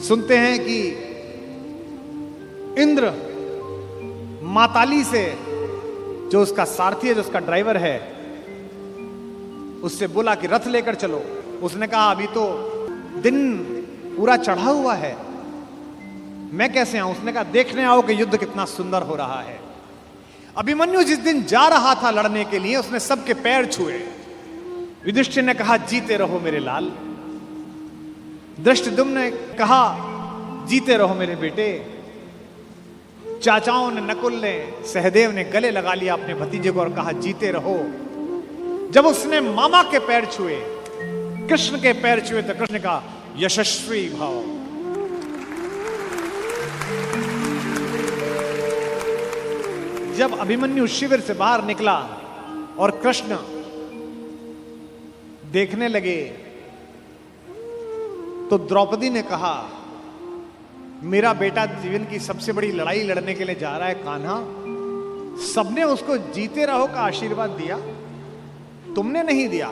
सुनते हैं कि इंद्र माताली से, जो उसका सारथी है, जो उसका ड्राइवर है, उससे बोला कि रथ लेकर चलो। उसने कहा अभी तो दिन पूरा चढ़ा हुआ है, मैं कैसे आऊं? उसने कहा देखने आओ कि युद्ध कितना सुंदर हो रहा है। अभिमन्यु जिस दिन जा रहा था लड़ने के लिए, उसने सबके पैर छुए। युधिष्ठिर ने कहा जीते रहो मेरे लाल। धृष्टद्युम्न ने कहा जीते रहो मेरे बेटे। चाचाओं ने, नकुल ने, सहदेव ने गले लगा लिया अपने भतीजे को और कहा जीते रहो। जब उसने मामा के पैर छुए, कृष्ण के पैर छुए, तो कृष्ण ने कहा यशस्वी भाव। जब अभिमन्यु शिविर से बाहर निकला और कृष्ण देखने लगे, तो द्रौपदी ने कहा मेरा बेटा जीवन की सबसे बड़ी लड़ाई लड़ने के लिए जा रहा है कान्हा, सबने उसको जीते रहो का आशीर्वाद दिया, तुमने नहीं दिया।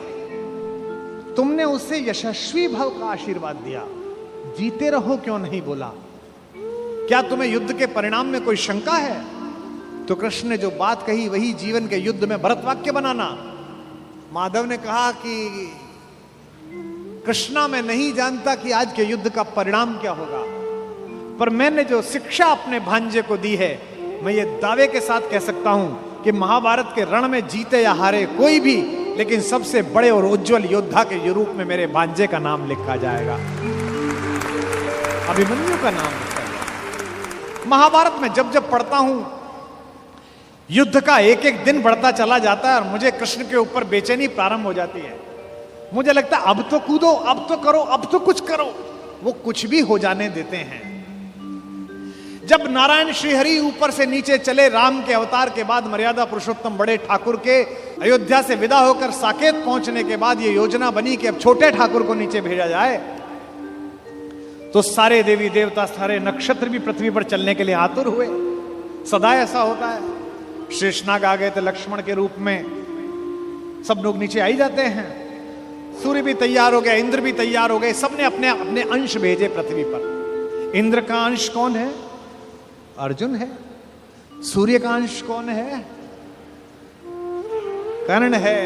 तुमने उससे यशस्वी भव का आशीर्वाद दिया, जीते रहो क्यों नहीं बोला? क्या तुम्हें युद्ध के परिणाम में कोई शंका है? तो कृष्ण ने जो बात कही वही जीवन के युद्ध में भरत वाक्य बनाना। माधव ने कहा कि कृष्णा मैं नहीं जानता कि आज के युद्ध का परिणाम क्या होगा, पर मैंने जो शिक्षा अपने भांजे को दी है, मैं ये दावे के साथ कह सकता हूं कि महाभारत के रण में जीते या हारे कोई भी, लेकिन सबसे बड़े और उज्जवल योद्धा के रूप में मेरे भांजे का नाम लिखा जाएगा, अभिमन्यु का नाम लिखा जाएगा। महाभारत में जब जब पढ़ता हूं, युद्ध का एक एक दिन बढ़ता चला जाता है और मुझे कृष्ण के ऊपर बेचैनी प्रारंभ हो जाती है। मुझे लगता है अब तो कूदो, अब तो करो, अब तो कुछ करो। वो कुछ भी हो जाने देते हैं। जब नारायण श्रीहरि ऊपर से नीचे चले, राम के अवतार के बाद मर्यादा पुरुषोत्तम बड़े ठाकुर के अयोध्या से विदा होकर साकेत पहुंचने के बाद ये योजना बनी कि अब छोटे ठाकुर को नीचे भेजा जाए, तो सारे देवी देवता, सारे नक्षत्र भी पृथ्वी पर चलने के लिए आतुर हुए। सदा ऐसा होता है। शेषनाग आ गए थे लक्ष्मण के रूप में, सब लोग नीचे आ ही जाते हैं। सूर्य भी तैयार हो गया, इंद्र भी तैयार हो गए, सबने अपने अपने अंश भेजे पृथ्वी पर। इंद्र का अंश कौन है? अर्जुन है। सूर्य का अंश कौन है? कर्ण है।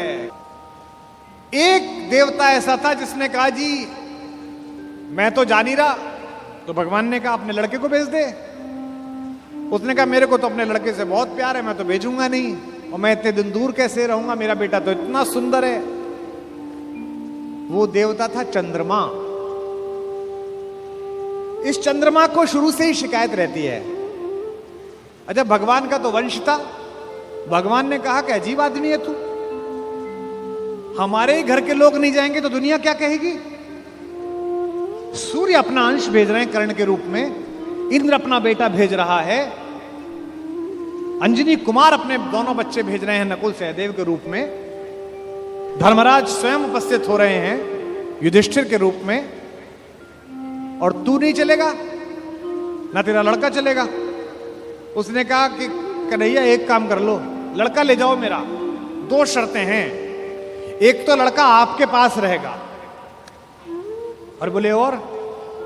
एक देवता ऐसा था जिसने कहा जी मैं तो जा नहीं रहा, तो भगवान ने कहा अपने लड़के को भेज दे। उसने कहा मेरे को तो अपने लड़के से बहुत प्यार है, मैं तो भेजूंगा नहीं, और मैं इतने दिन दूर कैसे रहूंगा, मेरा बेटा तो इतना सुंदर है। वो देवता था चंद्रमा। इस चंद्रमा को शुरू से ही शिकायत रहती है। अच्छा, भगवान का तो वंश था। भगवान ने कहा कि अजीब आदमी है तू, हमारे ही घर के लोग नहीं जाएंगे तो दुनिया क्या कहेगी? सूर्य अपना अंश भेज रहे हैं कर्ण के रूप में, इंद्र अपना बेटा भेज रहा है, अंजनी कुमार अपने दोनों बच्चे भेज रहे हैं नकुल सहदेव के रूप में, धर्मराज स्वयं उपस्थित हो रहे हैं युधिष्ठिर के रूप में, और तू नहीं चलेगा ना तेरा लड़का चलेगा। उसने कहा कि कन्हैया एक काम कर लो, लड़का ले जाओ मेरा, दो शर्तें हैं, एक तो लड़का आपके पास रहेगा, और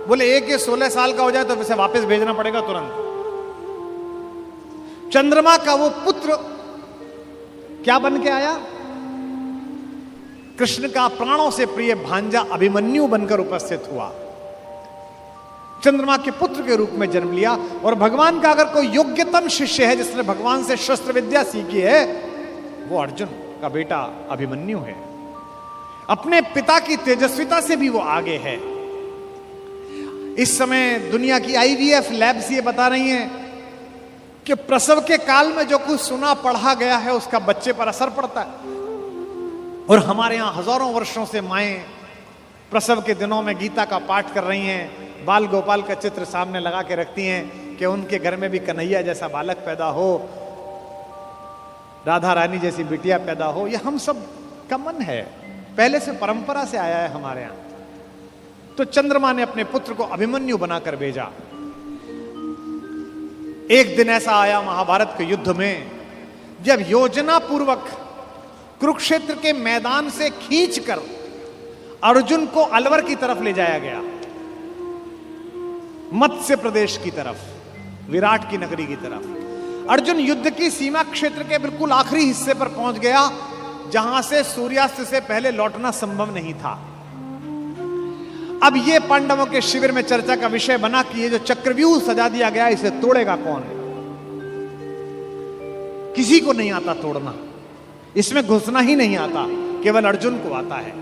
बोले एक ये 16 साल का हो जाए तो उसे वापस भेजना पड़ेगा तुरंत। चंद्रमा का वो पुत्र क्या बन के आया? कृष्ण का प्राणों से प्रिय भांजा अभिमन्यु बनकर उपस्थित हुआ, चंद्रमा के पुत्र के रूप में जन्म लिया। और भगवान का अगर कोई योग्यतम शिष्य है जिसने भगवान से शस्त्र विद्या सीखी है, वो अर्जुन का बेटा अभिमन्यु है। अपने पिता की तेजस्विता से भी वो आगे है। इस समय दुनिया की आईवीएफ लैब्स ये बता रही हैं कि प्रसव के काल में जो कुछ सुना पढ़ा गया है उसका बच्चे पर असर पड़ता है। और हमारे यहां हजारों वर्षों से माएं प्रसव के दिनों में गीता का पाठ कर रही हैं, बाल गोपाल का चित्र सामने लगा के रखती हैं कि उनके घर में भी कन्हैया जैसा बालक पैदा हो, राधा रानी जैसी बिटिया पैदा हो। यह हम सब का मन है, पहले से परंपरा से आया है हमारे यहां। तो चंद्रमा ने अपने पुत्र को अभिमन्यु बनाकर भेजा। एक दिन ऐसा आया महाभारत के युद्ध में, जब योजना पूर्वक कुरुक्षेत्र के मैदान से खींचकर अर्जुन को अलवर की तरफ ले जाया गया। मत्स्य प्रदेश की तरफ, विराट की नगरी की तरफ। अर्जुन युद्ध की सीमा क्षेत्र के बिल्कुल आखिरी हिस्से पर पहुंच गया, जहां से सूर्यास्त से पहले लौटना संभव नहीं था। अब यह पांडवों के शिविर में चर्चा का विषय बना कि ये जो चक्रव्यूह सजा दिया गया, इसे तोड़ेगा कौन? किसी को नहीं आता तोड़ना, इसमें घुसना ही नहीं आता, केवल अर्जुन को आता है।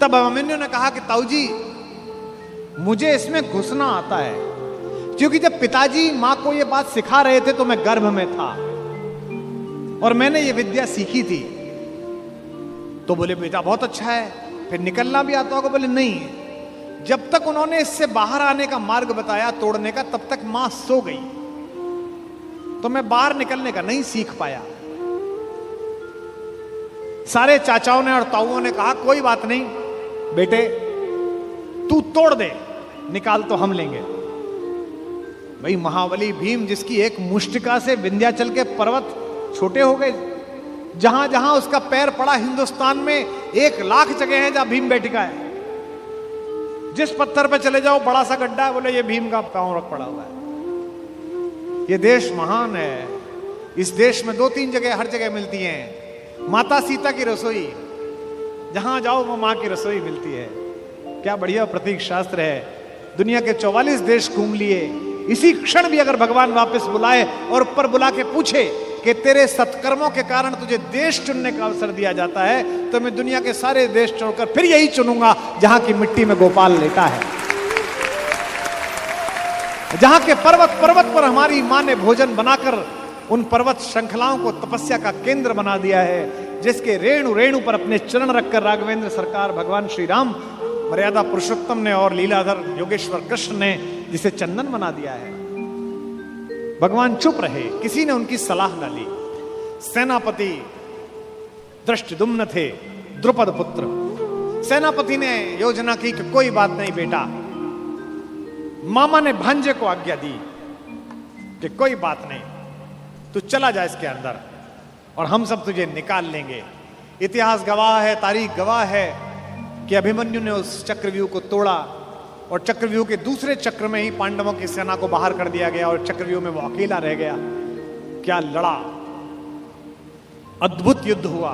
तब अभिमन्यु ने कहा कि ताऊ जी, मुझे इसमें घुसना आता है, क्योंकि जब पिताजी मां को यह बात सिखा रहे थे तो मैं गर्भ में था और मैंने ये विद्या सीखी थी। तो बोले बेटा बहुत अच्छा है, फिर निकलना भी आता होगा? बोले नहीं, जब तक उन्होंने इससे बाहर आने का मार्ग बताया तोड़ने का, तब तक मां सो गई, तो मैं बाहर निकलने का नहीं सीख पाया। सारे चाचाओं ने और ताऊओं ने कहा कोई बात नहीं बेटे, तू तोड़ दे, निकाल तो हम लेंगे। भाई महाबली भीम, जिसकी एक मुष्टिका से विंध्याचल के पर्वत छोटे हो गए, जहां जहां उसका पैर पड़ा हिंदुस्तान में 1,00,000 जगह है जहां भीम बैठिका है। जिस पत्थर पे चले जाओ बड़ा सा गड्ढा है, बोले ये भीम का पांव रख पड़ा हुआ है। ये देश महान है, इस देश में 2-3 जगह हर जगह मिलती हैं माता सीता की रसोई, जहां जाओ वो मां की रसोई मिलती है। क्या बढ़िया प्रतीक शास्त्र है। दुनिया के 44 देश घूम लिए, इसी क्षण भी अगर भगवान वापस बुलाए और ऊपर बुला के पूछे कि तेरे सत्कर्मों के कारण तुझे देश चुनने का अवसर दिया जाता है, तो मैं दुनिया के सारे देश छोड़कर फिर यही चुनूंगा जहां की मिट्टी में गोपाल लेटा है, जहां के पर्वत पर्वत पर हमारी मां ने भोजन बनाकर उन पर्वत श्रृंखलाओं को तपस्या का केंद्र बना दिया है, जिसके रेणु रेणु पर अपने चरण रखकर राघवेंद्र सरकार भगवान श्री राम मर्यादा पुरुषोत्तम ने और लीलाधर योगेश्वर कृष्ण ने जिसे चंदन बना दिया है। भगवान चुप रहे, किसी ने उनकी सलाह न ली। सेनापति धृष्टद्युम्न थे, द्रुपद पुत्र। सेनापति ने योजना की कि कोई बात नहीं बेटा, मामा ने भांजे को आज्ञा दी कि कोई बात नहीं, तू चला जा इसके अंदर और हम सब तुझे निकाल लेंगे। इतिहास गवाह है, तारीख गवाह है कि अभिमन्यु ने उस चक्रव्यूह को तोड़ा और चक्रव्यूह के दूसरे चक्र में ही पांडवों की सेना को बाहर कर दिया गया और चक्रव्यूह में वो अकेला रह गया। क्या लड़ा, अद्भुत युद्ध हुआ।